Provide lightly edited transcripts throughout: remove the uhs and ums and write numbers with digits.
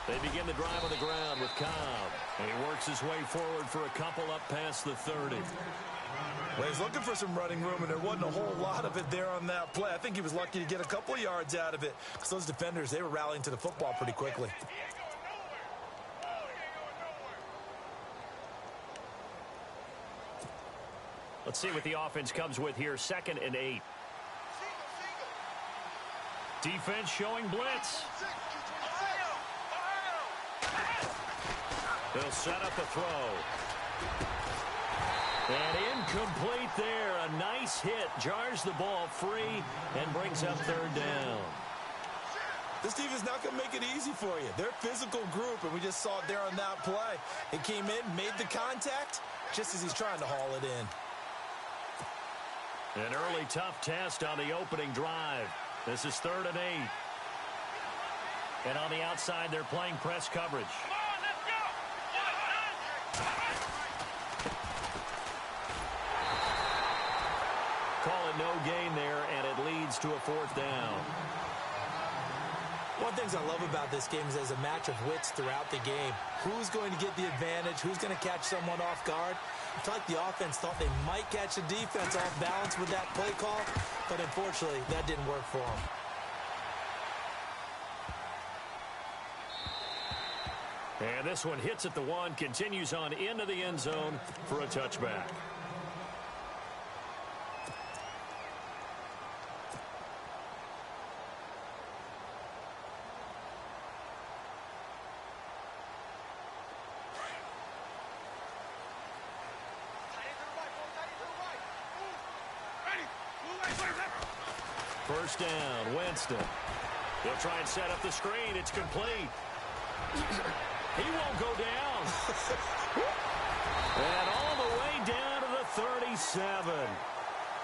They begin the drive on the ground with Cobb. And he works his way forward for a couple up past the 30. Well, he's looking for some running room, and there wasn't a whole lot of it there on that play. I think he was lucky to get a couple of yards out of it because those defenders, they were rallying to the football pretty quickly. Let's see what the offense comes with here. 2nd and 8. Defense showing blitz. They'll set up a throw. And incomplete there. A nice hit. Jars the ball free and brings up 3rd down. This team is not going to make it easy for you. They're a physical group, and we just saw it there on that play. It came in, made the contact, just as he's trying to haul it in. An early tough test on the opening drive. This is 3rd and 8. And on the outside, they're playing press coverage. Call it no gain there, and it leads to a 4th down. One of the things I love about this game is there's a match of wits throughout the game. Who's going to get the advantage? Who's going to catch someone off guard? I feel like the offense thought they might catch the defense off balance with that play call, but unfortunately, that didn't work for them. And this one hits at the 1, continues on into the end zone for a touchback. First down, Winston. He'll try and set up the screen. It's complete. He won't go down. And all the way down to the 37.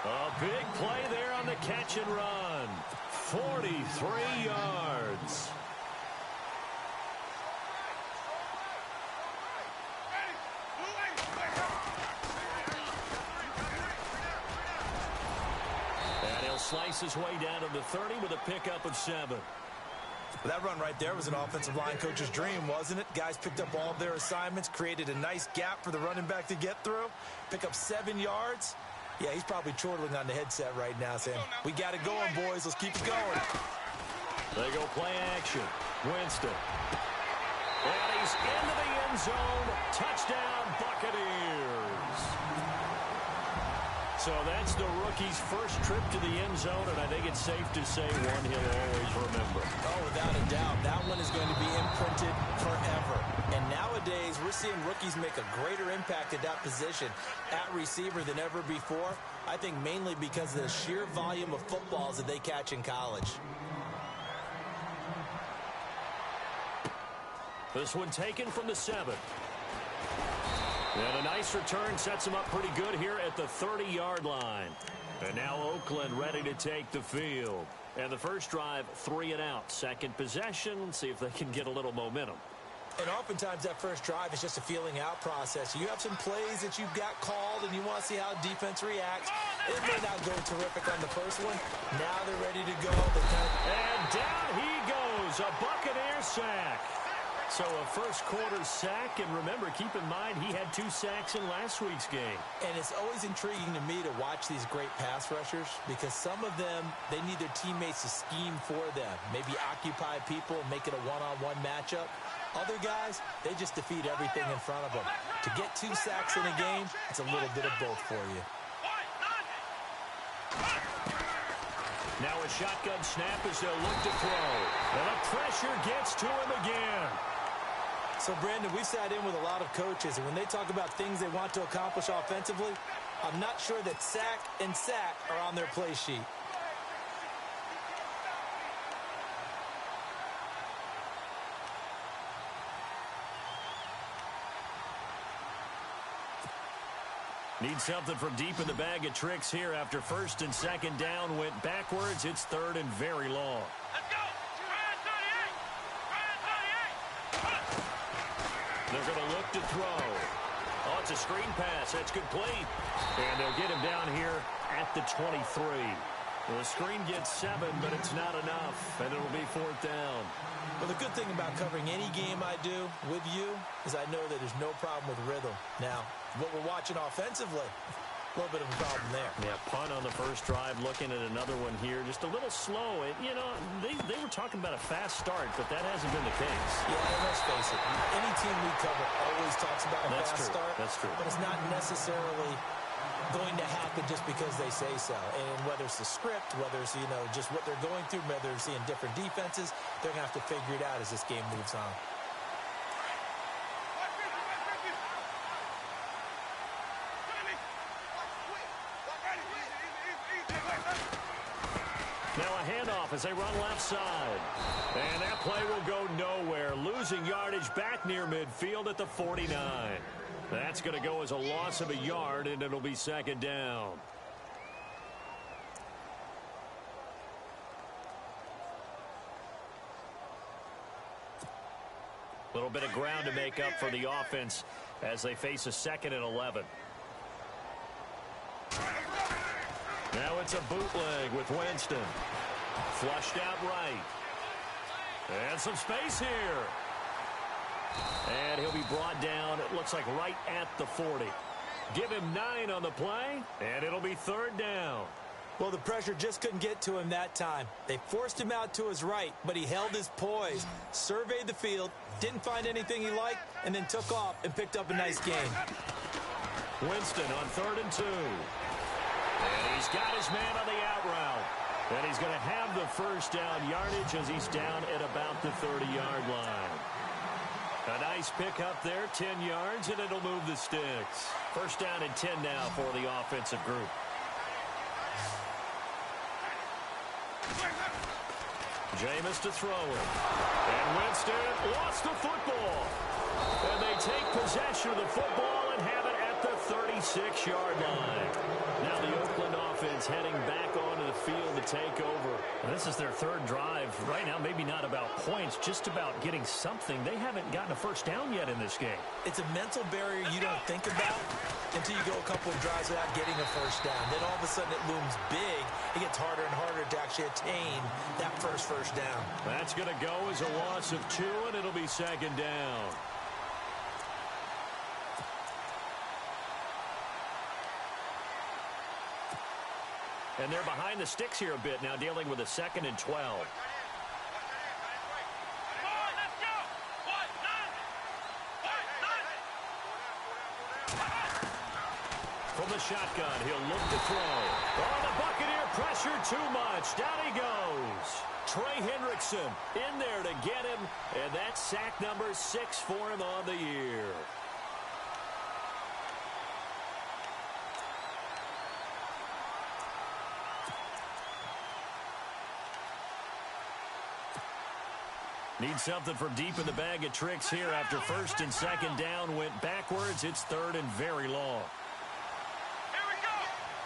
A big play there on the catch and run. 43 yards. Slice his way down to the 30 with a pickup of 7. That run right there was an offensive line coach's dream, wasn't it? Guys picked up all of their assignments, created a nice gap for the running back to get through, pick up 7 yards. Yeah, he's probably chortling on the headset right now saying, we got it going, boys. Let's keep it going. They go play action. Winston. And he's into the end zone. Touchdown, Buccaneers. So that's the rookie's first trip to the end zone, and I think it's safe to say one he'll always remember. Oh, without a doubt. That one is going to be imprinted forever. And nowadays, we're seeing rookies make a greater impact at that position at receiver than ever before. I think mainly because of the sheer volume of footballs that they catch in college. This one taken from the 7. And a nice return sets him up pretty good here at the 30-yard line. And now Oakland ready to take the field. And the first drive, 3 and out. Second possession, see if they can get a little momentum. And oftentimes that first drive is just a feeling out process. You have some plays that you've got called and you want to see how defense reacts. It may not go terrific on the first one. Now they're ready to go. And down he goes, a Buccaneer sack. So a first-quarter sack, and remember, keep in mind, he had 2 sacks in last week's game. And it's always intriguing to me to watch these great pass rushers because some of them, they need their teammates to scheme for them, maybe occupy people and make it a one-on-one matchup. Other guys, they just defeat everything in front of them. To get 2 sacks in a game, it's a little bit of both for you. Now a shotgun snap as they'll look to throw. And the pressure gets to him again. So, Brandon, we've sat in with a lot of coaches, and when they talk about things they want to accomplish offensively, I'm not sure that sack and sack are on their play sheet. Need something from deep in the bag of tricks here after first and second down went backwards. It's third and very long. Let's go. They're going to look to throw. Oh, it's a screen pass. That's complete. And they'll get him down here at the 23. The screen gets 7, but it's not enough, and it'll be 4th down. Well, the good thing about covering any game I do with you is I know that there's no problem with rhythm. Now, what we're watching offensively, a little bit of a problem there. Yeah, punt on the first drive, looking at another one here. Just a little slow. You know, they were talking about a fast start, but that hasn't been the case. Yeah, and let's face it, any team we cover always talks about a fast start. That's true. But it's not necessarily going to happen just because they say so. And whether it's the script, whether it's, you know, just what they're going through, whether they're seeing different defenses, they're going to have to figure it out as this game moves on. Now a handoff as they run left side. And that play will go nowhere. Losing yardage back near midfield at the 49. That's going to go as a loss of a yard, and it'll be 2nd down. A little bit of ground to make up for the offense as they face a 2nd and 11. Now it's a bootleg with Winston. Flushed out right. And some space here. And he'll be brought down, it looks like right at the 40. Give him 9 on the play, and it'll be 3rd down. Well, the pressure just couldn't get to him that time. They forced him out to his right, but he held his poise, surveyed the field, didn't find anything he liked, and then took off and picked up a nice gain. Winston on 3rd and 2. And he's got his man on the out route. And he's going to have the first down yardage as he's down at about the 30-yard line. A nice pick up there, 10 yards, and it'll move the sticks. First down and 10 now for the offensive group. Jameis to throw it. And Winston lost the football. And they take possession of the football and have it at the 36-yard line. Now the Oakland offense heading back onto the field to take over. And this is their 3rd drive. Right now, maybe not about points, just about getting something. They haven't gotten a first down yet in this game. It's a mental barrier you don't think about until you go a couple of drives without getting a first down. Then all of a sudden it looms big. It gets harder and harder to actually attain that first down. That's going to go as a loss of 2, and it'll be 2nd down. And they're behind the sticks here a bit now, dealing with a 2nd and 12. From the shotgun, he'll look to throw. Oh, the Buccaneer pressure too much. Down he goes. Trey Hendrickson in there to get him, and that's sack number 6 for him on the year. Need something from deep in the bag of tricks here after 1st and 2nd down went backwards. It's 3rd and very long. Here we go.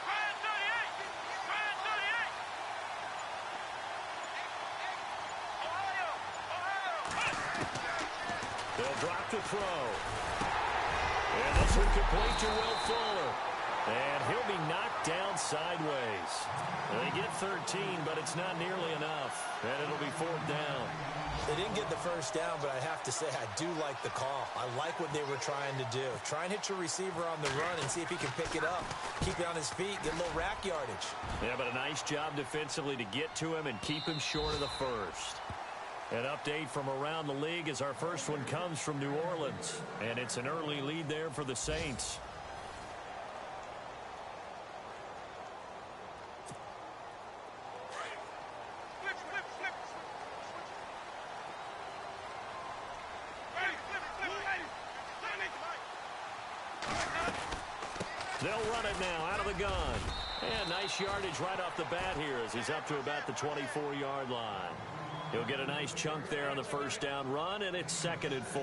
Ryan 38. They'll drop the throw. And this one complete to Will Fuller. And he'll be knocked down sideways. They get 13, but it's not nearly enough. And it'll be 4th down. They didn't get the first down, but I have to say I do like the call. I like what they were trying to do. Try and hit your receiver on the run and see if he can pick it up. Keep it on his feet, get a little rack yardage. Yeah, but a nice job defensively to get to him and keep him short of the first. An update from around the league as our first one comes from New Orleans. And it's an early lead there for the Saints. They'll run it now out of the gun. And nice yardage right off the bat here as he's up to about the 24-yard line. He'll get a nice chunk there on the first down run, and it's 2nd and 4.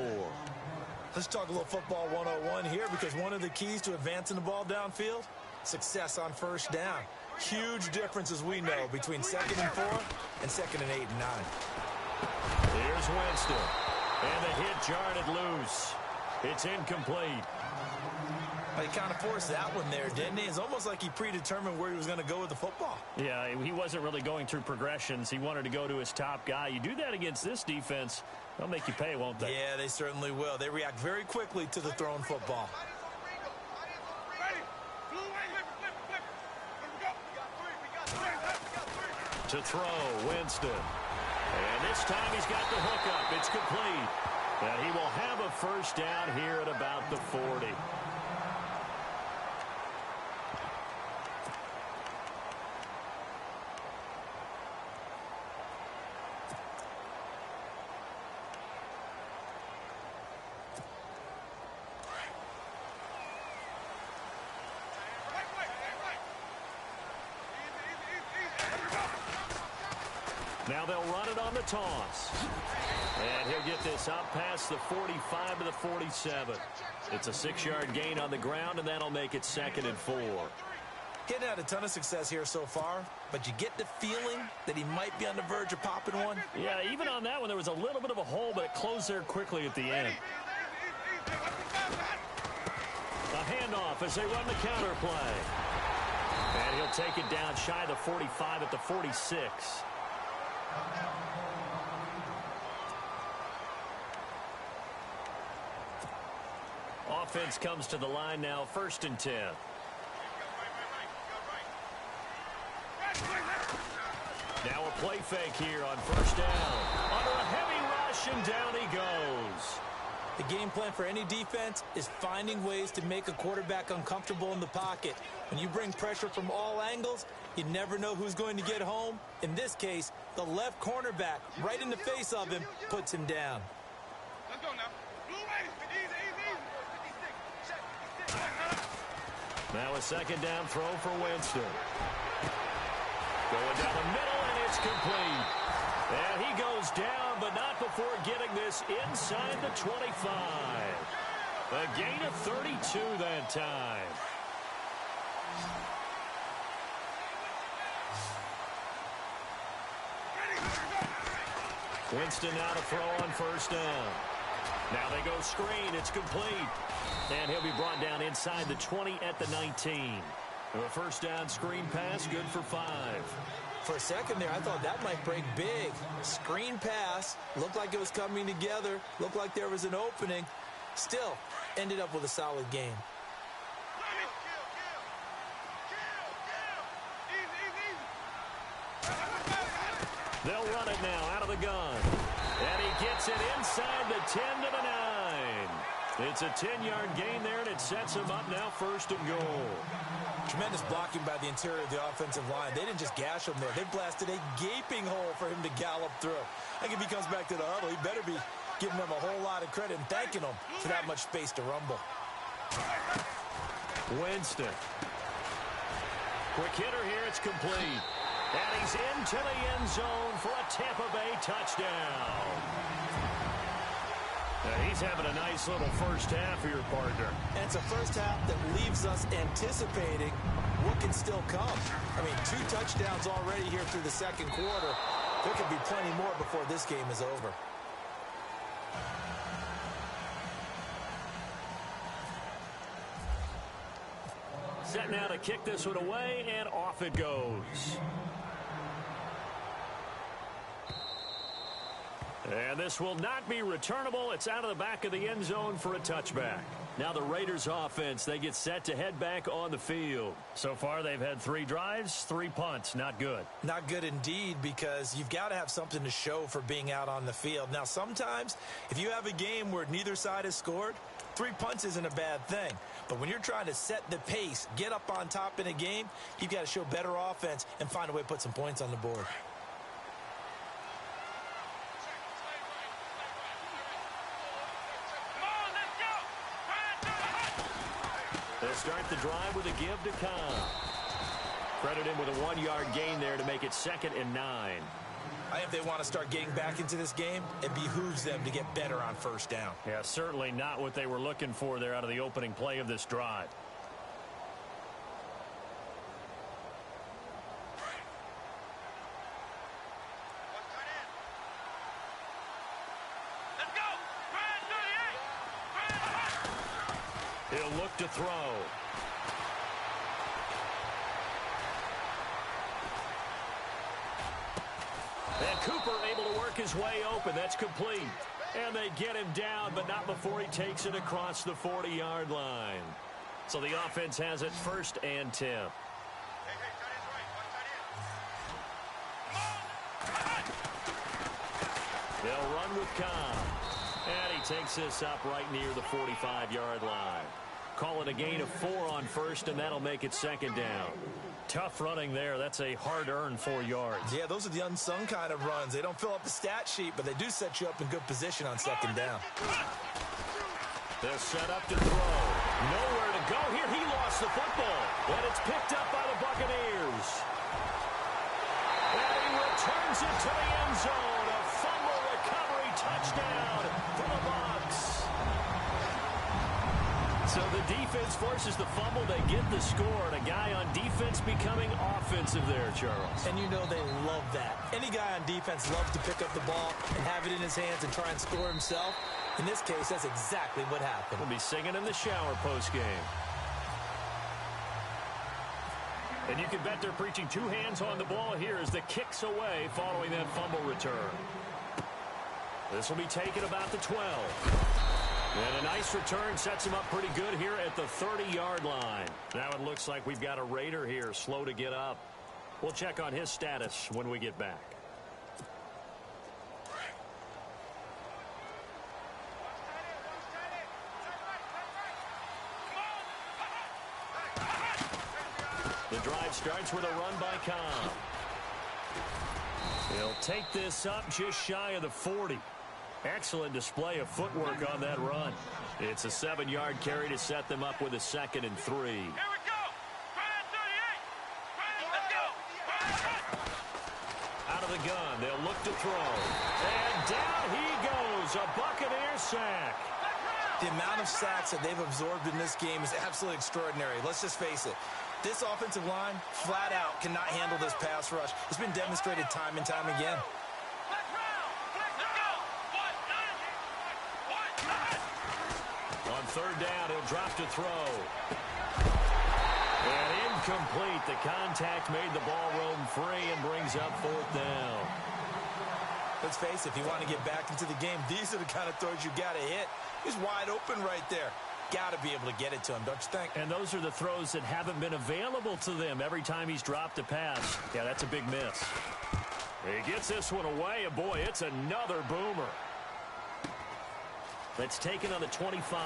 Let's talk a little football 101 here, because one of the keys to advancing the ball downfield, success on first down. Huge difference, as we know, between 2nd and 4 and 2nd and 8 and 9. Here's Winston. And the hit jarred it loose. It's incomplete. He kind of forced that one there, didn't he? It's almost like he predetermined where he was going to go with the football. Yeah, he wasn't really going through progressions. He wanted to go to his top guy. You do that against this defense, they'll make you pay, won't they? Yeah, they certainly will. They react very quickly to the thrown football. To throw, Winston. And this time he's got the hook up. It's complete. And he will have a first down here at about the 40. Now they'll run it on the toss. And he'll get this up past the 45 to the 47. It's a 6-yard gain on the ground, and that'll make it 2nd and 4. He hadn't had a ton of success here so far, but you get the feeling that he might be on the verge of popping one. Yeah, even on that one, there was a little bit of a hole, but it closed there quickly at the end. A handoff as they run the counter play. And he'll take it down shy of the 45 at the 46. Offense comes to the line now, 1st and 10. Now a play fake here on 1st down. Under a heavy rush, and down he goes. The game plan for any defense is finding ways to make a quarterback uncomfortable in the pocket. When you bring pressure from all angles, you never know who's going to get home. In this case, the left cornerback, right in the face of him, puts him down. Let's go now. Now a 2nd down throw for Winston. Going down the middle, and it's complete. And he goes down, but not before getting this inside the 25. A gain of 32 that time. Winston now to throw on 1st down. Now they go screen. It's complete. And he'll be brought down inside the 20 at the 19. A 1st down screen pass, good for 5. For a second there, I thought that might break big. Screen pass, looked like it was coming together, looked like there was an opening. Still, ended up with a solid game. They'll run it now out of the gun. And he gets it inside the 10 to the 9. It's a 10-yard gain there, and it sets him up now 1st and goal. Tremendous blocking by the interior of the offensive line. They didn't just gash him there. They blasted a gaping hole for him to gallop through. I think if he comes back to the huddle, he better be giving them a whole lot of credit and thanking them for that much space to rumble. Winston. Quick hitter here. It's complete. And he's into the end zone for a Tampa Bay touchdown. Now he's having a nice little first half for your partner. And it's a first half that leaves us anticipating what can still come. I mean, 2 touchdowns already here through the 2nd quarter. There could be plenty more before this game is over. Set now to kick this one away, and off it goes. And this will not be returnable. It's out of the back of the end zone for a touchback. Now the Raiders offense, they get set to head back on the field. So far they've had 3 drives, 3 punts. Not good. Not good indeed, because you've got to have something to show for being out on the field. Now sometimes if you have a game where neither side has scored, 3 punts isn't a bad thing. But when you're trying to set the pace, get up on top in a game, you've got to show better offense and find a way to put some points on the board. They'll start the drive with a give to Cobb. Credit him with a 1-yard gain there to make it 2nd and 9. I think if they want to start getting back into this game, it behooves them to get better on 1st down. Yeah, certainly not what they were looking for there out of the opening play of this drive. He'll look to throw. And Cooper able to work his way open. That's complete. And they get him down, but not before he takes it across the 40-yard line. So the offense has it 1st and 10. They'll run with Cobb. And he takes this up right near the 45-yard line. Call it a gain of 4 on 1st, and that'll make it 2nd down. Tough running there. That's a hard-earned 4 yards. Yeah, those are the unsung kind of runs. They don't fill up the stat sheet, but they do set you up in good position on 2nd down. They're set up to throw. Nowhere to go here. He lost the football. And it's picked up by the Buccaneers. And he returns it to the end zone. A fumble recovery touchdown for the Bucs. So the defense forces the fumble. They get the score. And a guy on defense becoming offensive there, Charles. And you know they love that. Any guy on defense loves to pick up the ball and have it in his hands and try and score himself. In this case, that's exactly what happened. We'll be singing in the shower post-game. And you can bet they're preaching 2 hands on the ball here as the kick's away following that fumble return. This will be taken about the 12. And a nice return sets him up pretty good here at the 30-yard line. Now it looks like we've got a Raider here, slow to get up. We'll check on his status when we get back. The drive starts with a run by Cobb. He'll take this up just shy of the 40. Excellent display of footwork on that run. It's a 7-yard carry to set them up with a 2nd and 3. Here we go. Ryan 38. Let's go. Out of the gun, they'll look to throw. And down he goes. A Buccaneer sack. The amount of sacks that they've absorbed in this game is absolutely extraordinary. Let's just face it. This offensive line, flat out, cannot handle this pass rush. It's been demonstrated time and time again. On 3rd down, he'll drop to throw. And incomplete. The contact made the ball roam free and brings up 4th down. Let's face it, if you want to get back into the game, these are the kind of throws you got to hit. He's wide open right there. Got to be able to get it to him, don't you think? And those are the throws that haven't been available to them every time he's dropped a pass. Yeah, that's a big miss. He gets this one away, and boy, it's another boomer. That's taken on the 25.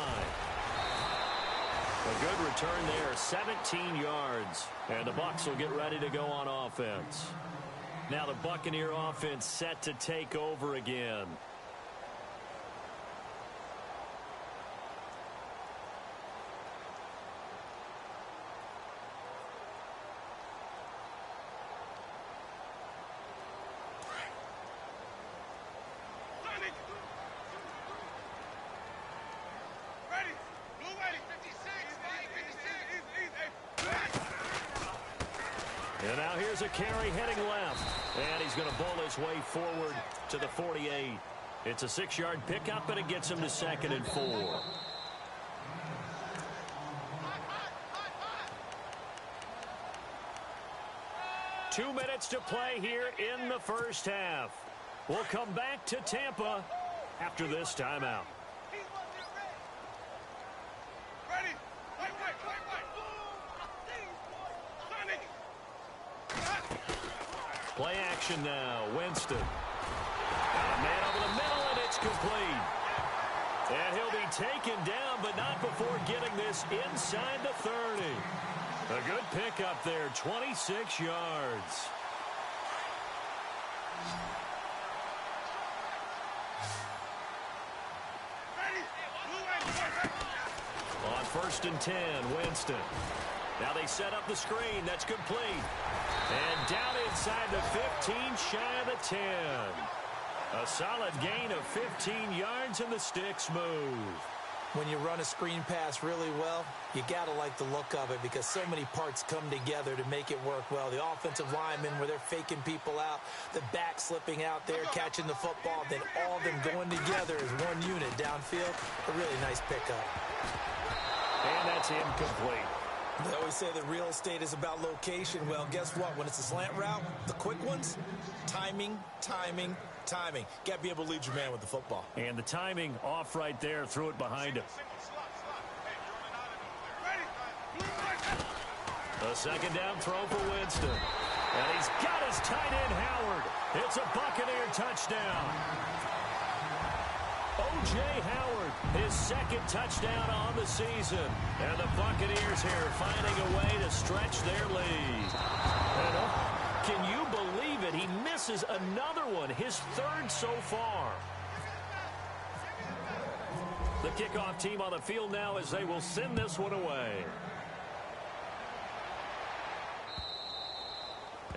A good return there, 17 yards. And the Bucs will get ready to go on offense. Now the Buccaneer offense set to take over again. And now here's a carry heading left. And he's going to bowl his way forward to the 48. It's a 6-yard pickup, and it gets him to 2nd and 4. Two minutes to play here in the first half. We'll come back to Tampa after this timeout. Play action now. Winston. Got a man over the middle, and it's complete. And he'll be taken down, but not before getting this inside the 30. A good pickup there, 26 yards. On 1st and 10, Winston. Now they set up the screen. That's complete. And down inside the 15, shy of the 10. A solid gain of 15 yards, and the sticks move. When you run a screen pass really well, you got to like the look of it because so many parts come together to make it work well. The offensive linemen, where they're faking people out, the back slipping out there, catching the football, then all of them going together as one unit downfield. A really nice pickup. And that's incomplete. They always say that real estate is about location. Well, guess what? When it's a slant route, the quick ones, timing, timing, timing. Got to be able to lead your man with the football. And the timing off right there, threw it behind him. A second down throw for Winston. And he's got his tight end, Howard. It's a Buccaneer touchdown. O.J. Howard, his second touchdown on the season. And the Buccaneers here finding a way to stretch their lead. And can you believe it? He misses another one, his third so far. The kickoff team on the field now as they will send this one away.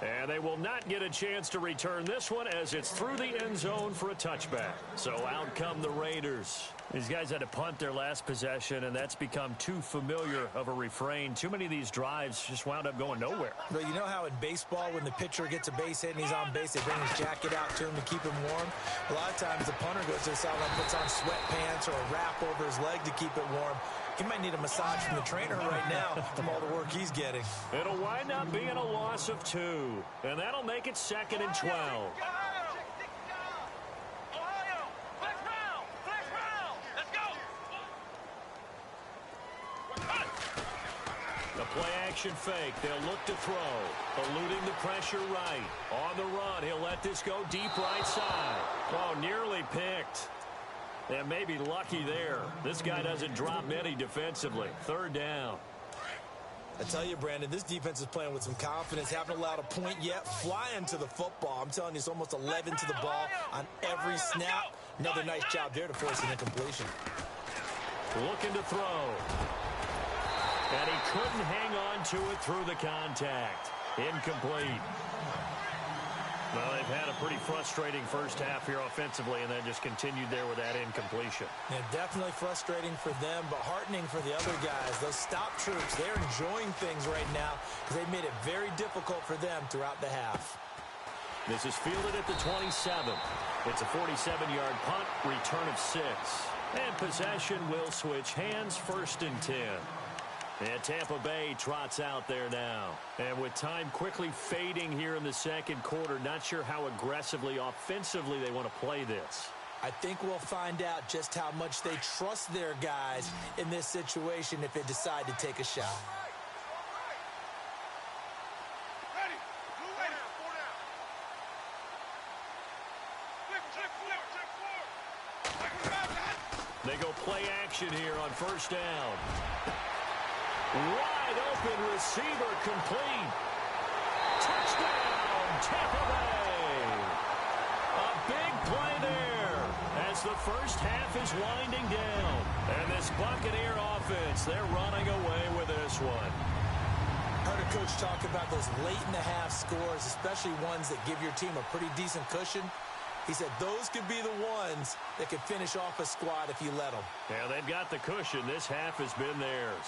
And they will not get a chance to return this one as it's through the end zone for a touchback. So out come the Raiders. These guys had to punt their last possession, and that's become too familiar of a refrain. Too many of these drives just wound up going nowhere. But you know how in baseball, when the pitcher gets a base hit and he's on base, they bring his jacket out to him to keep him warm? A lot of times the punter goes to the sideline, puts on sweatpants or a wrap over his leg to keep it warm. He might need a massage from the trainer right now from all the work he's getting. It'll wind up being a loss of 2, and that'll make it 2nd and 12. Ohio, flex round, let's go. The play-action fake. They'll look to throw. Eluding the pressure right. On the run, he'll let this go deep right side. Oh, nearly picked. And maybe lucky there. This guy doesn't drop many defensively. 3rd down. I tell you, Brandon, this defense is playing with some confidence. Haven't allowed a point yet. Flying to the football. I'm telling you, it's almost 11 to the ball on every snap. Another nice job there to force an incompletion. Looking to throw. And he couldn't hang on to it through the contact. Incomplete. Well, they've had a pretty frustrating first half here offensively, and then just continued there with that incompletion. Yeah, definitely frustrating for them, but heartening for the other guys. Those stop troops, they're enjoying things right now because they've made it very difficult for them throughout the half. This is fielded at the 27. It's a 47-yard punt, return of 6. And possession will switch hands, 1st and 10. And Tampa Bay trots out there now. And with time quickly fading here in the second quarter, not sure how aggressively, offensively they want to play this. I think we'll find out just how much they trust their guys in this situation if they decide to take a shot. They go play action here on 1st down. Wide open receiver complete. Touchdown, Tampa Bay. A big play there as the first half is winding down. And this Buccaneer offense, they're running away with this one. Heard a coach talk about those late-in-the-half scores, especially ones that give your team a pretty decent cushion. He said those could be the ones that could finish off a squad if you let them. Yeah, they've got the cushion. This half has been theirs.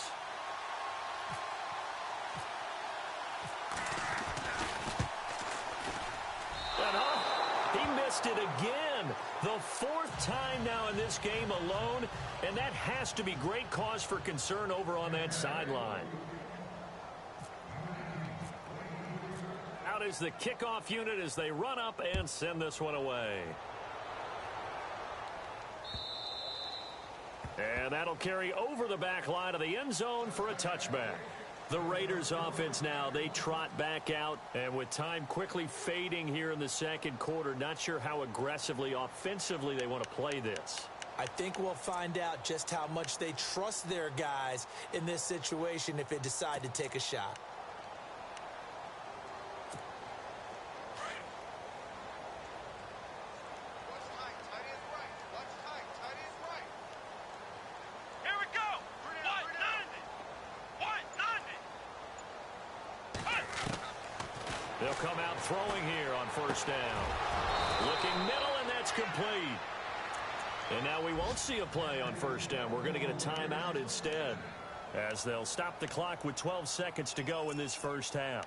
He missed it again. The 4th time now in this game alone, and that has to be great cause for concern over on that sideline. Out is the kickoff unit as they run up and send this one away. And that'll carry over the back line of the end zone for a touchback. The Raiders offense now, they trot back out, and with time quickly fading here in the second quarter, not sure how aggressively, offensively they want to play this. I think we'll find out just how much they trust their guys in this situation if they decide to take a shot. They'll come out throwing here on 1st down. Looking middle, and that's complete. And now we won't see a play on 1st down. We're going to get a timeout instead, as they'll stop the clock with 12 seconds to go in this first half.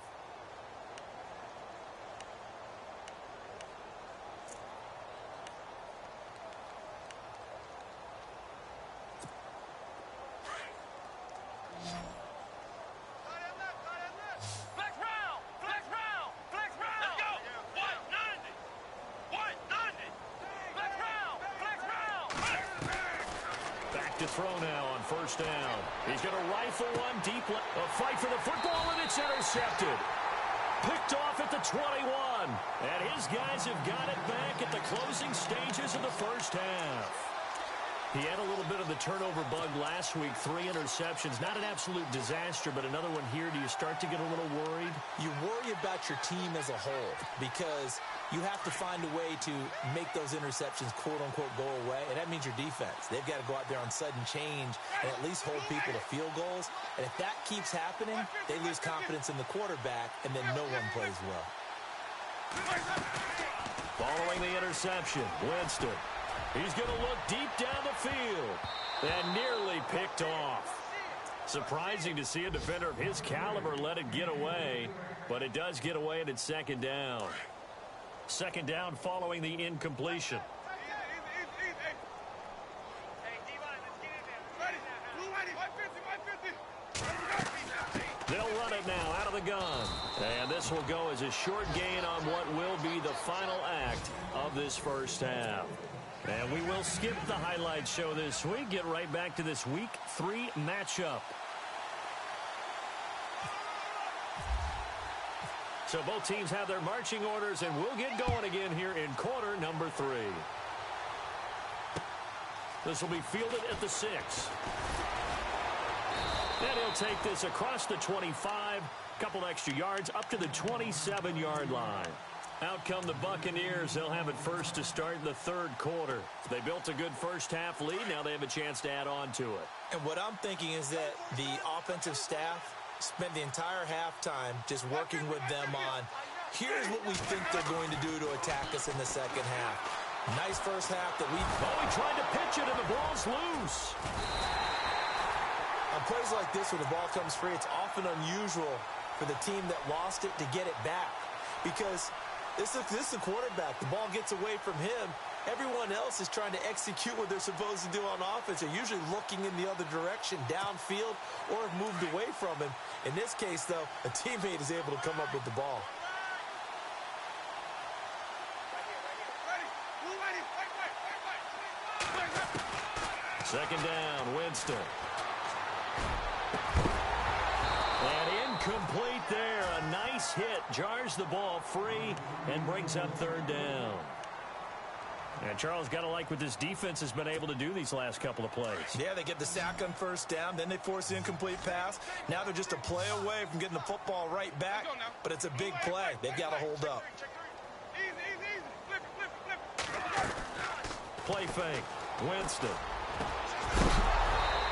to throw now on first down. He's going to rifle one deep. A fight for the football, and it's intercepted. Picked off at the 21. And his guys have got it back at the closing stages of the first half. He had a little bit of the turnover bug last week, 3 interceptions. Not an absolute disaster, but another one here. Do you start to get a little worried? You worry about your team as a whole because you have to find a way to make those interceptions, quote-unquote, go away, and that means your defense. They've got to go out there on sudden change and at least hold people to field goals. And if that keeps happening, they lose confidence in the quarterback, and then no one plays well. Following the interception, Winston. He's going to look deep down the field and nearly picked off. Surprising to see a defender of his caliber let it get away, but it does get away and it's second down. Second down following the incompletion. They'll run it now out of the gun. And this will go as a short gain on what will be the final act of this first half. And we will skip the highlight show this week. Get right back to this Week 3 matchup. So both teams have their marching orders, and we'll get going again here in quarter number 3. This will be fielded at the 6. And he'll take this across the 25, couple extra yards, up to the 27-yard line. Out come the Buccaneers. They'll have it first to start the third quarter. They built a good first-half lead. Now they have a chance to add on to it. And what I'm thinking is that the offensive staff spent the entire halftime just working with them on, here's what we think they're going to do to attack us in the second half. Nice first half that we... Oh, he tried to pitch it, and the ball's loose. On plays like this where the ball comes free, it's often unusual for the team that lost it to get it back because... This is the quarterback. The ball gets away from him. Everyone else is trying to execute what they're supposed to do on offense. They're usually looking in the other direction, downfield, or have moved away from him. In this case, though, a teammate is able to come up with the ball. Second down, Winston. And incomplete there. A nice hit. Jars the ball free and brings up third down. And Charles, got to like what this defense has been able to do these last couple of plays. Yeah, they get the sack on first down, then they force the incomplete pass. Now they're just a play away from getting the football right back, but it's a big play. They've got to hold up. Play fake. Winston.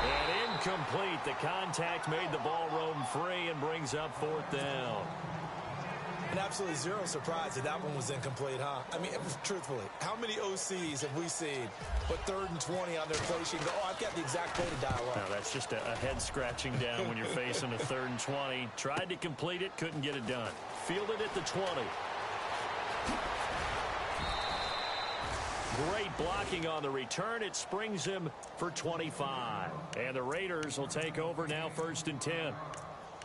And incomplete. The contact made the ball roam free and brings up fourth down. And absolutely zero surprise that that one was incomplete, huh? I mean, truthfully, how many OCs have we seen put 3rd and 20 on their play sheet and go, oh, I've got the exact play to dial up? No, that's just a head-scratching down when you're facing a 3rd and 20. Tried to complete it, couldn't get it done. Fielded at the 20. Great blocking on the return. It springs him for 25. And the Raiders will take over now 1st and 10.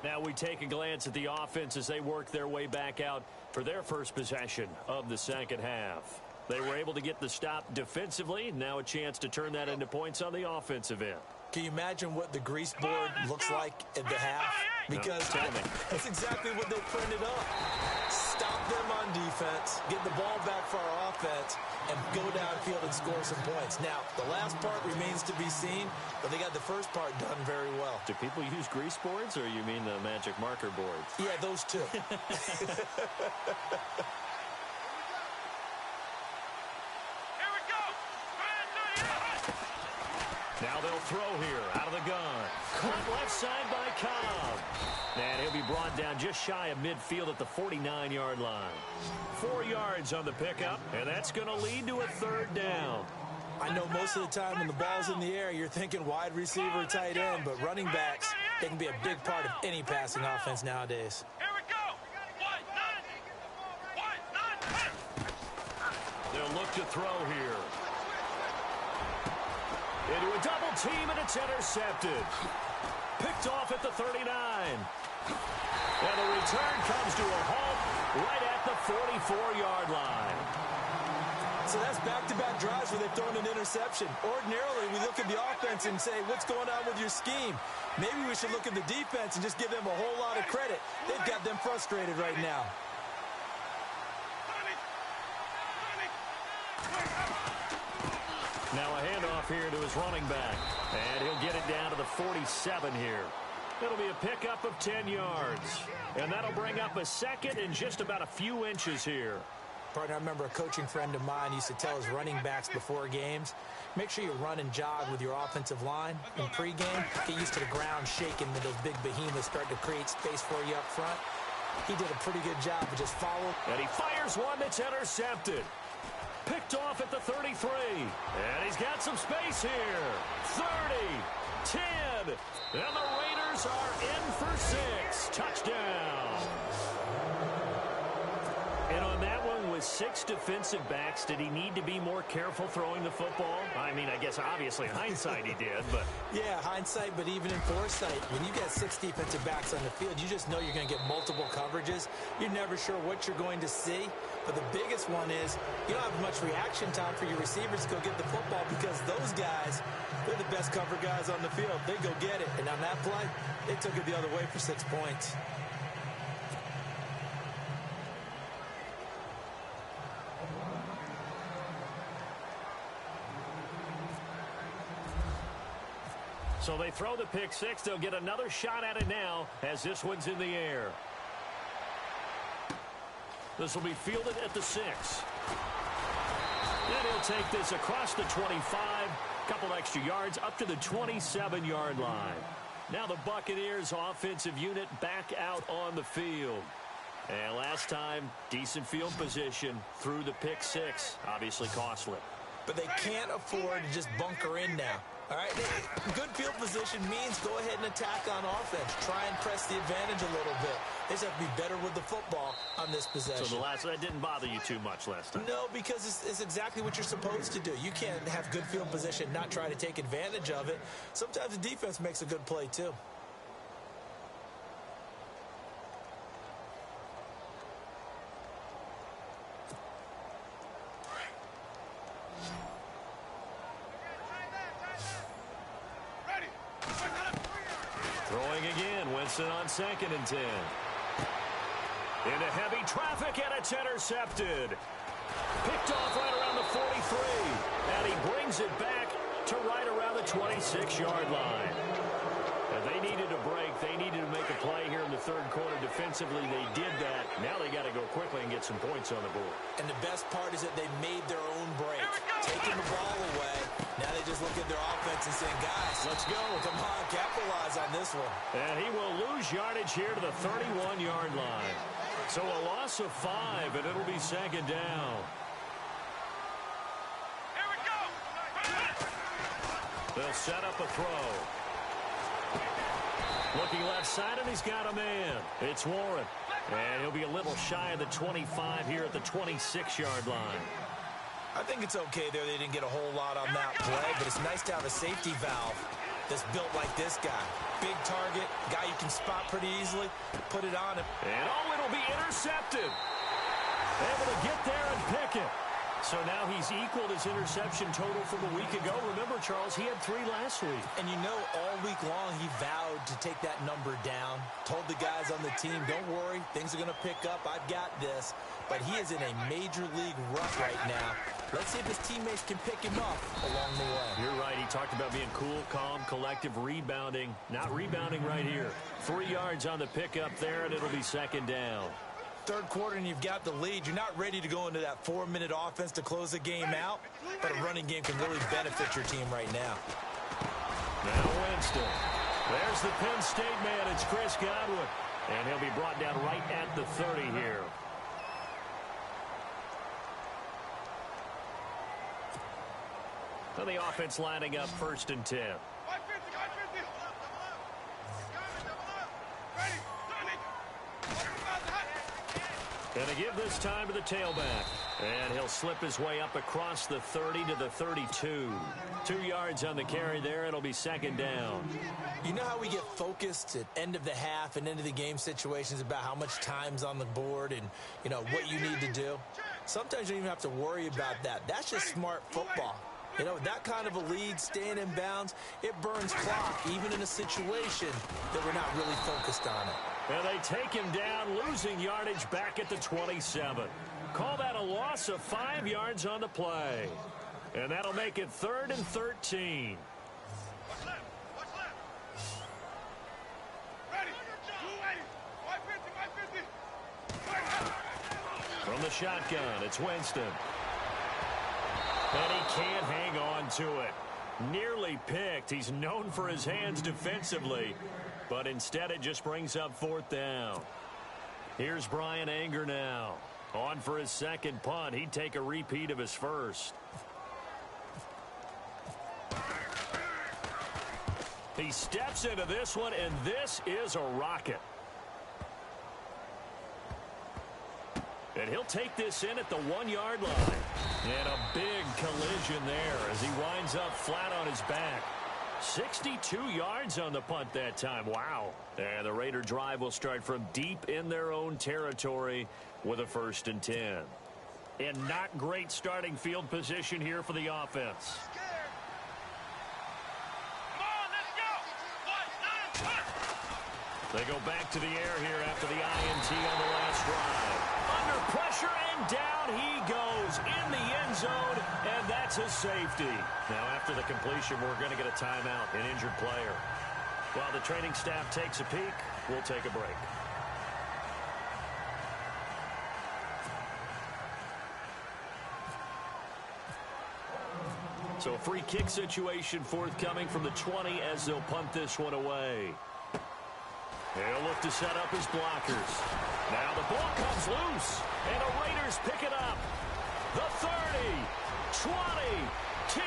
Now we take a glance at the offense as they work their way back out for their first possession of the second half. They were able to get the stop defensively. Now a chance to turn that into points on the offensive end. Can you imagine what the grease board looks like at the half? Because that's exactly what they printed up. Stop them on defense, get the ball back for our offense, and go downfield and score some points. Now, the last part remains to be seen, but they got the first part done very well. Do people use grease boards, or you mean the magic marker boards? Yeah, those two. Now they'll throw here out of the gun. Caught left side by Cobb. And he'll be brought down just shy of midfield at the 49-yard line. 4 yards on the pickup, and that's going to lead to a 3rd down. I know most of the time when the ball's in the air, you're thinking wide receiver, tight end, but running backs, they can be a big part of any passing offense nowadays. Here we go. 1-9. 1-9. They'll look to throw here. Into a double team, and it's intercepted. Picked off at the 39. And the return comes to a halt right at the 44-yard line. So that's back-to-back drives where they've thrown an interception. interception. Ordinarily, we look at the offense and say, what's going on with your scheme? Maybe we should look at the defense and just give them a whole lot of credit. They've got them frustrated right now. Now a handoff here to his running back. And he'll get it down to the 47 here. It'll be a pickup of 10 yards. And that'll bring up a second and just about a few inches here. Partner, I remember a coaching friend of mine used to tell his running backs before games, make sure you run and jog with your offensive line in pregame. Get used to the ground shaking when those big behemoths start to create space for you up front. He did a pretty good job of just following. And he fires one that's intercepted. Picked off at the 33. And he's got some space here. 30, 10. And the Raiders are in for 6. Touchdown. And on that one, with 6 defensive backs, did he need to be more careful throwing the football? I mean, I guess obviously in hindsight he did, but... Yeah, hindsight, but even in foresight, when you got 6 defensive backs on the field, you just know you're going to get multiple coverages. You're never sure what you're going to see. But the biggest one is you don't have much reaction time for your receivers to go get the football because those guys, they're the best cover guys on the field. They go get it. And on that play, they took it the other way for 6 points. So they throw the pick 6. They'll get another shot at it now as this one's in the air. This will be fielded at the 6. Then he'll take this across the 25. Couple extra yards up to the 27-yard line. Now the Buccaneers offensive unit back out on the field. And last time, decent field position through the pick 6. Obviously costly. But they can't afford to just bunker in now. All right, good field position means go ahead and attack on offense. Try and press the advantage a little bit. They just have to be better with the football on this possession. So that didn't bother you too much last time? No, because it's exactly what you're supposed to do. You can't have good field position, not try to take advantage of it. Sometimes the defense makes a good play, too. Throwing again, Winston on 2nd and 10. Into heavy traffic, and it's intercepted. Picked off right around the 43. And he brings it back to right around the 26-yard line. And they needed a break. They needed to make a play here in the 3rd quarter. Defensively, they did that. Now they got to go quickly and get some points on the board. And the best part is that they made their own break. Taking the ball away. Now they just look at their offense and saying, guys, let's go. Come on, capitalize on this one. And he will lose yardage here to the 31-yard line. So a loss of 5, and it'll be 2nd down. Here we go. They'll set up a throw. Looking left side, and he's got a man. It's Warren. And he'll be a little shy of the 25 here at the 26-yard line. I think it's okay there. They didn't get a whole lot on that play, but it's nice to have a safety valve that's built like this guy. Big target, guy you can spot pretty easily, put it on him. And it'll be intercepted. Able to get there and pick it. So now he's equaled his interception total from a week ago. Remember, Charles, he had 3 last week. And you know, all week long he vowed to take that number down. Told the guys on the team, don't worry, things are going to pick up. I've got this. But he is in a major league rut right now. Let's see if his teammates can pick him up along the way. You're right. He talked about being cool, calm, collective, rebounding. Not rebounding right here. 3 yards on the pickup there, and it'll be 2nd down. 3rd quarter and you've got the lead. You're not ready to go into that 4-minute offense to close the game out, but a running game can really benefit your team right now. Now Winston. There's the Penn State man. It's Chris Godwin. And he'll be brought down right at the 30 here. So the offense lining up 1st and 10. And to give this time to the tailback. And he'll slip his way up across the 30 to the 32. 2 yards on the carry there. It'll be 2nd down. You know how we get focused at end of the half and end of the game situations about how much time's on the board and, you know, what you need to do? Sometimes you don't even have to worry about that. That's just smart football. You know, that kind of a lead, staying in bounds, it burns clock, even in a situation that we're not really focused on it. And they take him down, losing yardage back at the 27. Call that a loss of 5 yards on the play. And that'll make it 3rd and 13. What's left? What's left? Ready. 280. 550. From the shotgun, it's Winston. And he can't hang on to it. Nearly picked. He's known for his hands defensively, but instead it just brings up 4th down. Here's Brian Anger now. On for his second punt. He'd take a repeat of his first. He steps into this one, and this is a rocket. And he'll take this in at the 1-yard line. And a big collision there as he winds up flat on his back. 62 yards on the punt that time. Wow. And the Raider drive will start from deep in their own territory with a 1st and 10. And not great starting field position here for the offense. Come on, let's go. 1, 9, 1. They go back to the air here after the INT on the last drive. Under pressure, and down he goes in the end zone, and that's a safety. Now, after the completion, we're going to get a timeout, an injured player. While the training staff takes a peek, we'll take a break. So a free kick situation forthcoming from the 20 as they'll punt this one away. He'll look to set up his blockers. Now the ball comes loose, and the Raiders pick it up. The 30, 20, 10,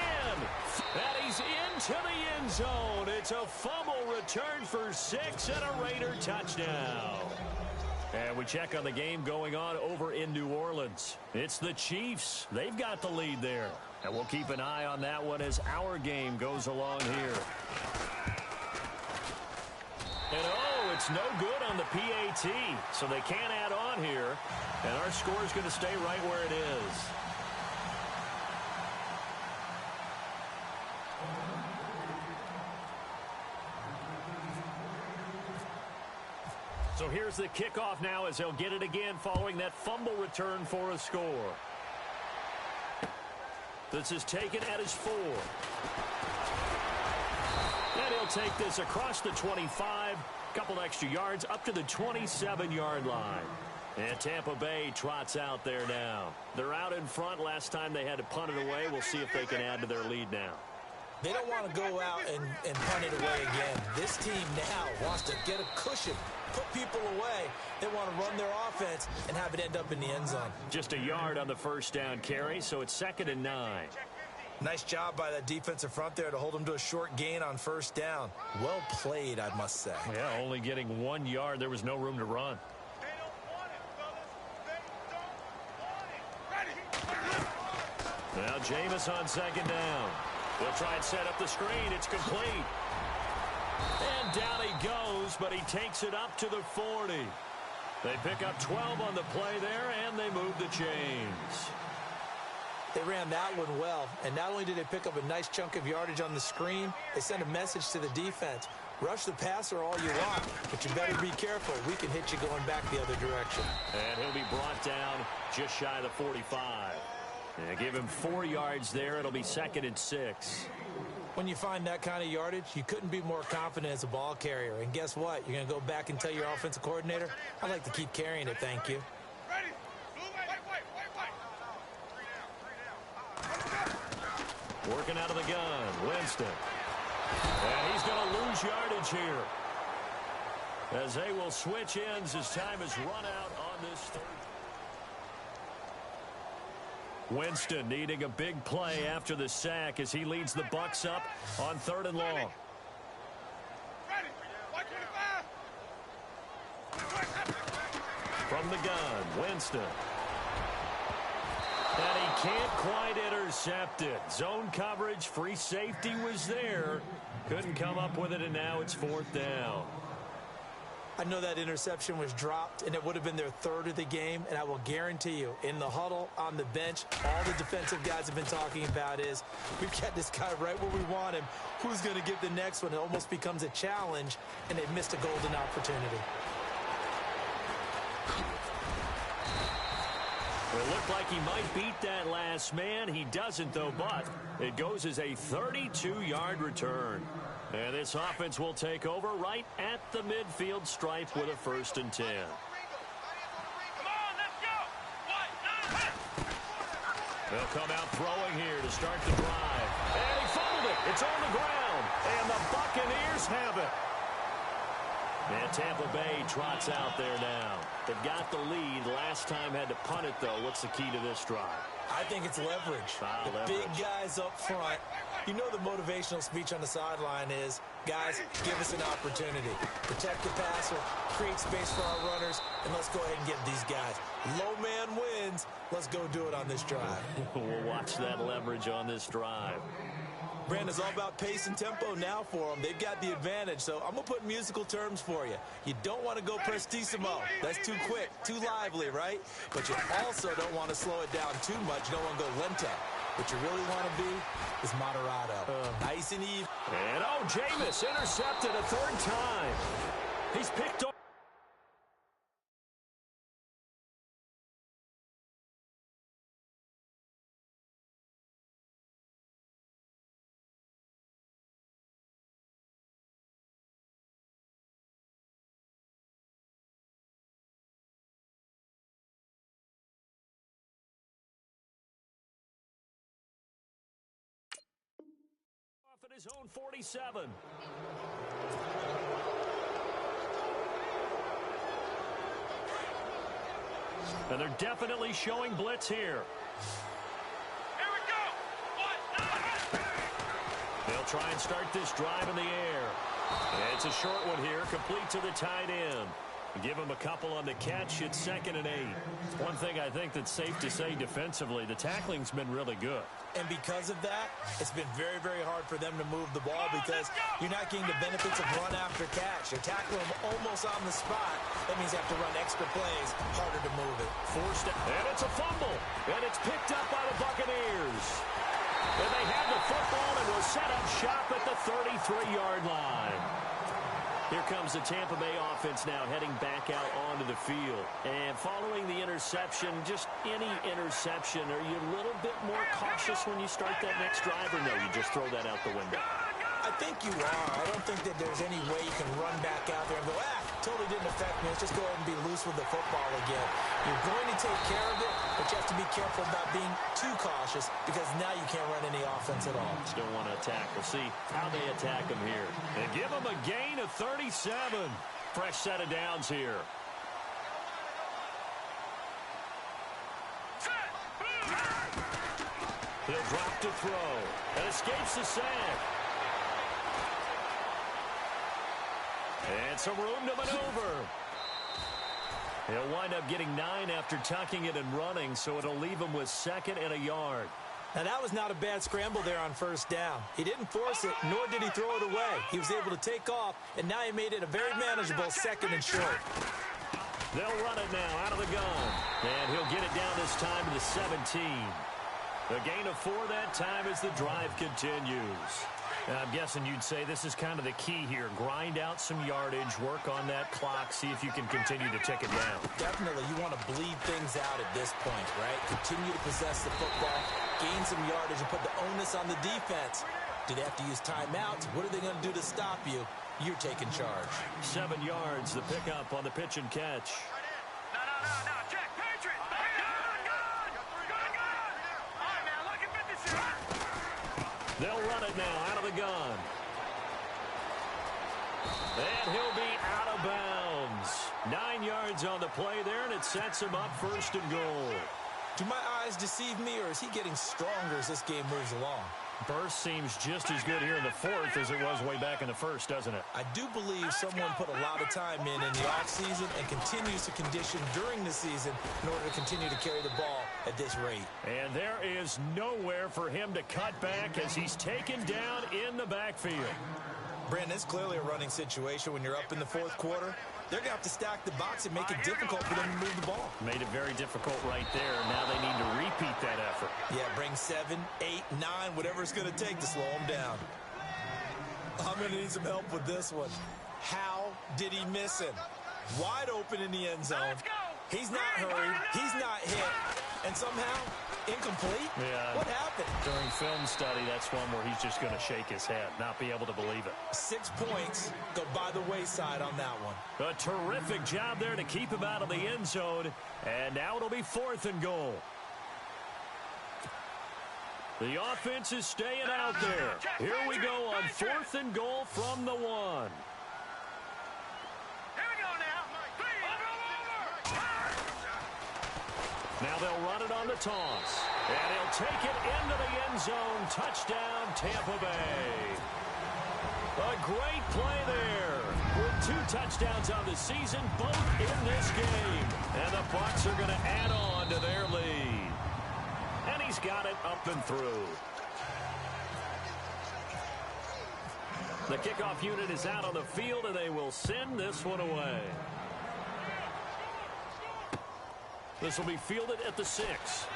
and he's into the end zone. It's a fumble return for 6 and a Raider touchdown. And we check on the game going on over in New Orleans. It's the Chiefs. They've got the lead there. And we'll keep an eye on that one as our game goes along here. And it's no good on the PAT, so they can't add on here. And our score is going to stay right where it is. So here's the kickoff now as they'll get it again following that fumble return for a score. This is taken at his 4. And he'll take this across the 25, couple extra yards up to the 27-yard line. And Tampa Bay trots out there now. They're out in front. Last time they had to punt it away. We'll see if they can add to their lead now. They don't want to go out and punt it away again. This team now wants to get a cushion, put people away. They want to run their offense and have it end up in the end zone. Just a yard on the first down carry, so it's 2nd and 9. Nice job by that defensive front there to hold them to a short gain on first down. Well played, I must say. Yeah, only getting 1 yard. There was no room to run. They don't want it, fellas. They don't want it. Ready. Now Jameis on 2nd down. They'll try and set up the screen. It's complete. And down he goes, but he takes it up to the 40. They pick up 12 on the play there, and they move the chains. They ran that one well, and not only did they pick up a nice chunk of yardage on the screen, they sent a message to the defense. Rush the passer all you want, but you better be careful. We can hit you going back the other direction. And he'll be brought down just shy of the 45. And give him 4 yards there. It'll be 2nd and 6. When you find that kind of yardage, you couldn't be more confident as a ball carrier. And guess what? You're going to go back and tell your offensive coordinator, I'd like to keep carrying it, thank you. Ready. Wait. Working out of the gun, Winston. And he's going to lose yardage here. As they will switch ends as time is run out on this third. Winston needing a big play after the sack as he leads the Bucs up on 3rd and long. Ready. 125. From the gun, Winston. And he can't quite intercept it. Zone coverage, free safety was there. Couldn't come up with it, and now it's 4th down. I know that interception was dropped, and it would have been their third of the game, and I will guarantee you, in the huddle, on the bench, all the defensive guys have been talking about is, we've got this guy right where we want him. Who's going to get the next one? It almost becomes a challenge, and they've missed a golden opportunity. It looked like he might beat that last man. He doesn't, though, but it goes as a 32-yard return. And this offense will take over right at the midfield stripe with a 1st and 10. Come on, let's go. 1, 2, 3. They'll come out throwing here to start the drive. And he fumbled it. It's on the ground. And the Buccaneers have it. And Tampa Bay trots out there now. They've got the lead. Last time had to punt it, though. What's the key to this drive? I think it's leverage. The big guys up front. You know the motivational speech on the sideline is, guys, give us an opportunity. Protect the passer, create space for our runners, and let's go ahead and get these guys. Low man wins. Let's go do it on this drive. We'll watch that leverage on this drive. Brandon, it's all about pace and tempo now for them. They've got the advantage, so I'm going to put musical terms for you. You don't want to go prestissimo. That's too quick, too lively, right? But you also don't want to slow it down too much. You don't want to go lento. What you really want to be is moderato. Nice and even. And, Jameis intercepted a 3rd time. He's picked up. At his own 47. And they're definitely showing blitz here. Here we go. 1, 2, 3. They'll try and start this drive in the air. And it's a short one here, complete to the tight end. Give him a couple on the catch. It's 2nd and 8. One thing I think that's safe to say defensively, the tackling's been really good. And because of that, it's been very, very hard for them to move the ball because you're not getting the benefits of run after catch. You're tackling them almost on the spot. That means you have to run extra plays, harder to move it. And it's a fumble. And it's picked up by the Buccaneers. And they have the football and will set up shop at the 33-yard line. Here comes the Tampa Bay offense now heading back out onto the field. And following the interception, just any interception, are you a little bit more cautious when you start that next drive, or no, you just throw that out the window? I think you are. I don't think that there's any way you can run back out there and go, totally didn't affect me. Let's just go ahead and be loose with the football again. You're going to take care of it, but you have to be careful about being too cautious because now you can't run any offense at all. Still want to attack. We'll see how they attack them here. And give them a gain of 37. Fresh set of downs here. He'll drop to throw and escapes the sack. And some room to maneuver. He'll wind up getting 9 after tucking it and running, so it'll leave him with 2nd and a yard. Now, that was not a bad scramble there on 1st down. He didn't force it, nor did he throw it away. He was able to take off, and now he made it a very manageable 2nd and short. They'll run it now out of the gun. And he'll get it down this time to the 17. A gain of 4 that time as the drive continues. And I'm guessing you'd say this is kind of the key here. Grind out some yardage, work on that clock, see if you can continue to tick it down. Definitely. You want to bleed things out at this point, right? Continue to possess the football, gain some yardage, and put the onus on the defense. Do they have to use timeouts? What are they going to do to stop you? You're taking charge. 7 yards, the pickup on the pitch and catch. No, check, Patriots. Good. All right, man, look at 56. They'll run it now out of the gun. And he'll be out of bounds. 9 yards on the play there, and it sets him up 1st and goal. Do my eyes deceive me, or is he getting stronger as this game moves along? Burst seems just as good here in the 4th as it was way back in the 1st, doesn't it? I do believe someone put a lot of time in the offseason and continues to condition during the season in order to continue to carry the ball at this rate. And there is nowhere for him to cut back as he's taken down in the backfield. Brandon, it's clearly a running situation when you're up in the 4th quarter. They're going to have to stack the box and make it difficult for them to move the ball. Made it very difficult right there. Now they need to repeat that effort. Yeah, bring 7, 8, 9, whatever it's going to take to slow them down. I'm going to need some help with this one. How did he miss him? Wide open in the end zone. He's not hurried. He's not hit. And somehow, incomplete? Yeah. What happened? During film study, that's one where he's just going to shake his head, not be able to believe it. 6 points go by the wayside on that one. A terrific job there to keep him out of the end zone. And now it'll be 4th and goal. The offense is staying out there. Here we go on 4th and goal from the 1. Now they'll run it on the toss. And he'll take it into the end zone. Touchdown, Tampa Bay. A great play there. With 2 touchdowns on the season, both in this game. And the Bucs are going to add on to their lead. And he's got it up and through. The kickoff unit is out on the field, and they will send this one away. This will be fielded at the 6.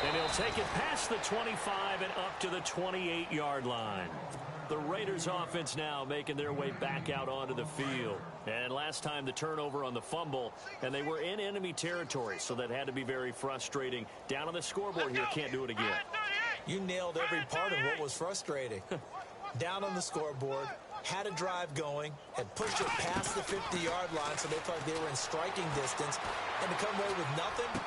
And he'll take it past the 25 and up to the 28-yard line. The Raiders offense now making their way back out onto the field. And last time the turnover on the fumble, and they were in enemy territory, so that had to be very frustrating. Down on the scoreboard here, can't do it again. You nailed every part of what was frustrating. Down on the scoreboard, had a drive going, had pushed it past the 50-yard line, so they thought they were in striking distance, and to come away with nothing,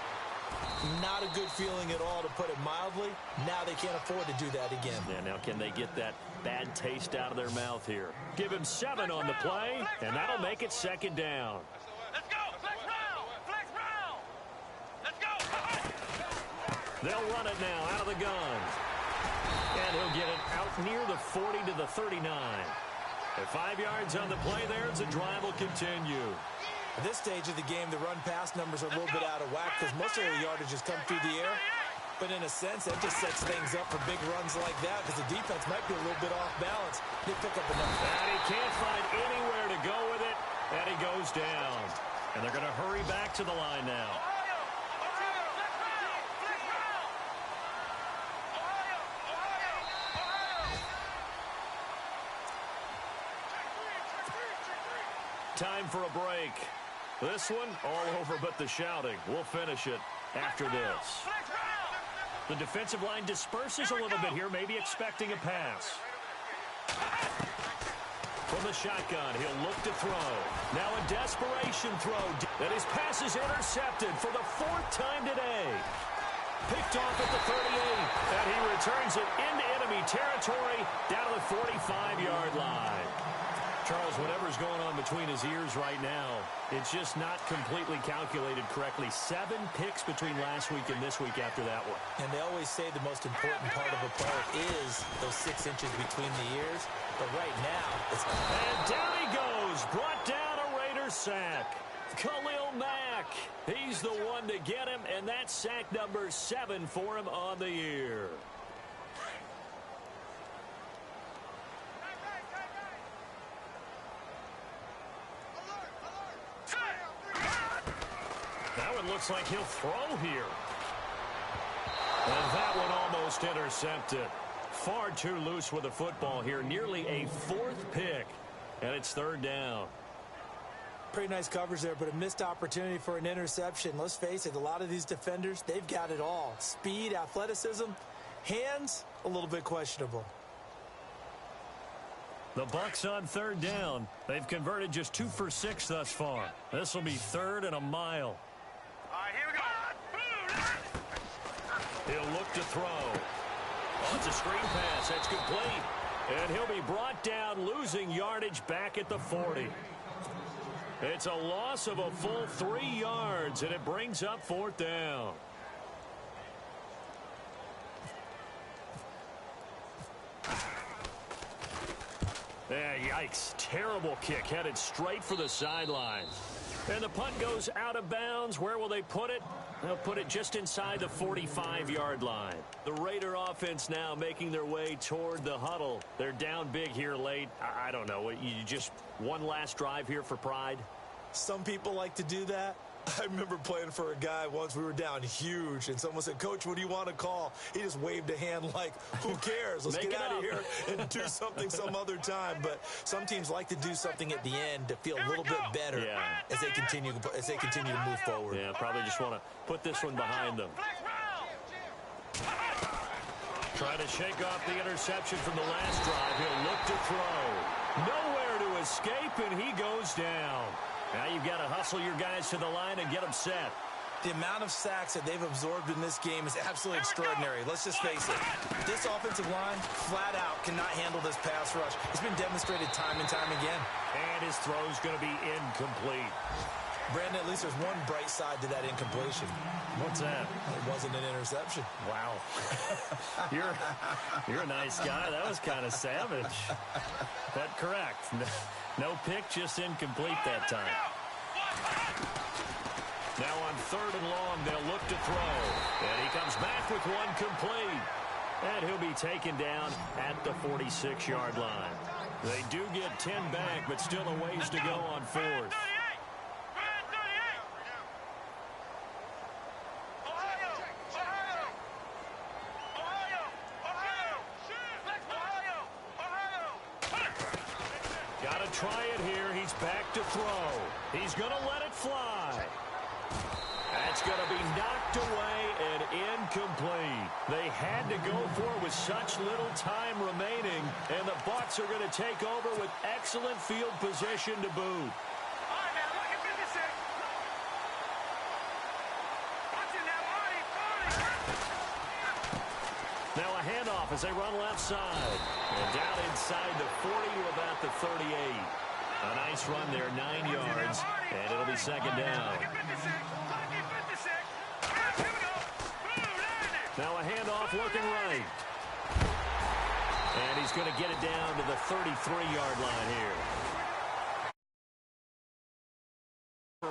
not a good feeling at all, to put it mildly. Now they can't afford to do that again. Yeah, now can they get that bad taste out of their mouth here? Give him 7 on the play, and that'll make it 2nd down. Let's go! Flex round! Flex round! Let's go! They'll run it now out of the gun. And he'll get it out near the 40 to the 39. At 5 yards on the play there, as the drive will continue. At this stage of the game, the run-pass numbers are a little bit out of whack because most of the yardage has come through the air. But in a sense, that just sets things up for big runs like that because the defense might be a little bit off balance. They pick up enough. And he can't find anywhere to go with it, and he goes down. And they're going to hurry back to the line now. Time for a break. This one, all over but the shouting. We'll finish it after this. The defensive line disperses a little bit here, maybe expecting a pass. From the shotgun, he'll look to throw. Now a desperation throw. And his pass is intercepted for the 4th time today. Picked off at the 38. And he returns it into enemy territory down to the 45-yard line. Charles, whatever's going on between his ears right now, it's just not completely calculated correctly. 7 picks between last week and this week after that one. And they always say the most important part of a player is those 6 inches between the ears. But right now, it's... And down he goes. Brought down a Raiders sack. Khalil Mack. He's the one to get him, and that's sack number 7 for him on the year. That one looks like he'll throw here. And that one almost intercepted. Far too loose with the football here. Nearly a 4th pick. And it's 3rd down. Pretty nice coverage there, but a missed opportunity for an interception. Let's face it, a lot of these defenders, they've got it all. Speed, athleticism, hands, a little bit questionable. The Bucs on 3rd down. They've converted just 2 for 6 thus far. This will be 3rd and a mile. All right, here we go. He'll look to throw. Oh, it's a screen pass. That's complete. And he'll be brought down, losing yardage back at the 40. It's a loss of a full 3 yards, and it brings up 4th down. Yeah, yikes. Terrible kick headed straight for the sideline. And the punt goes out of bounds. Where will they put it? They'll put it just inside the 45-yard line. The Raider offense now making their way toward the huddle. They're down big here late. I don't know. You just one last drive here for pride? Some people like to do that. I remember playing for a guy once. We were down huge, and someone said, "Coach, what do you want to call?" He just waved a hand like, who cares? Let's get out of here and do something some other time. But some teams like to do something at the end to feel a little bit better as they continue to move forward. Yeah, probably just want to put this one behind them. Trying to shake off the interception from the last drive. He'll look to throw. Nowhere to escape, and he goes down. Now you've got to hustle your guys to the line and get them set. The amount of sacks that they've absorbed in this game is absolutely extraordinary. Let's just face it. This offensive line, flat out, cannot handle this pass rush. It's been demonstrated time and time again. And his throw's going to be incomplete. Brandon, at least there's one bright side to that incompletion. What's that? It wasn't an interception. Wow. You're a nice guy. That was kind of savage. But correct. No pick, just incomplete that time. Now on 3rd and long, they'll look to throw. And he comes back with one complete. And he'll be taken down at the 46-yard line. They do get 10 back, but still a ways to go on 4th. Try it here. He's back to throw. He's going to let it fly. That's going to be knocked away and incomplete. They had to go for it with such little time remaining, and the Bucs are going to take over with excellent field position to boot. Now a handoff as they run left side. And down inside the 40 to about the 38. A nice run there, 9 yards. And it'll be 2nd down. Now a handoff looking right. And he's going to get it down to the 33-yard line here.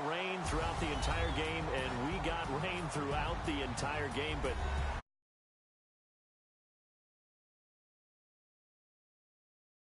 Rain throughout the entire game, and we got rain throughout the entire game, but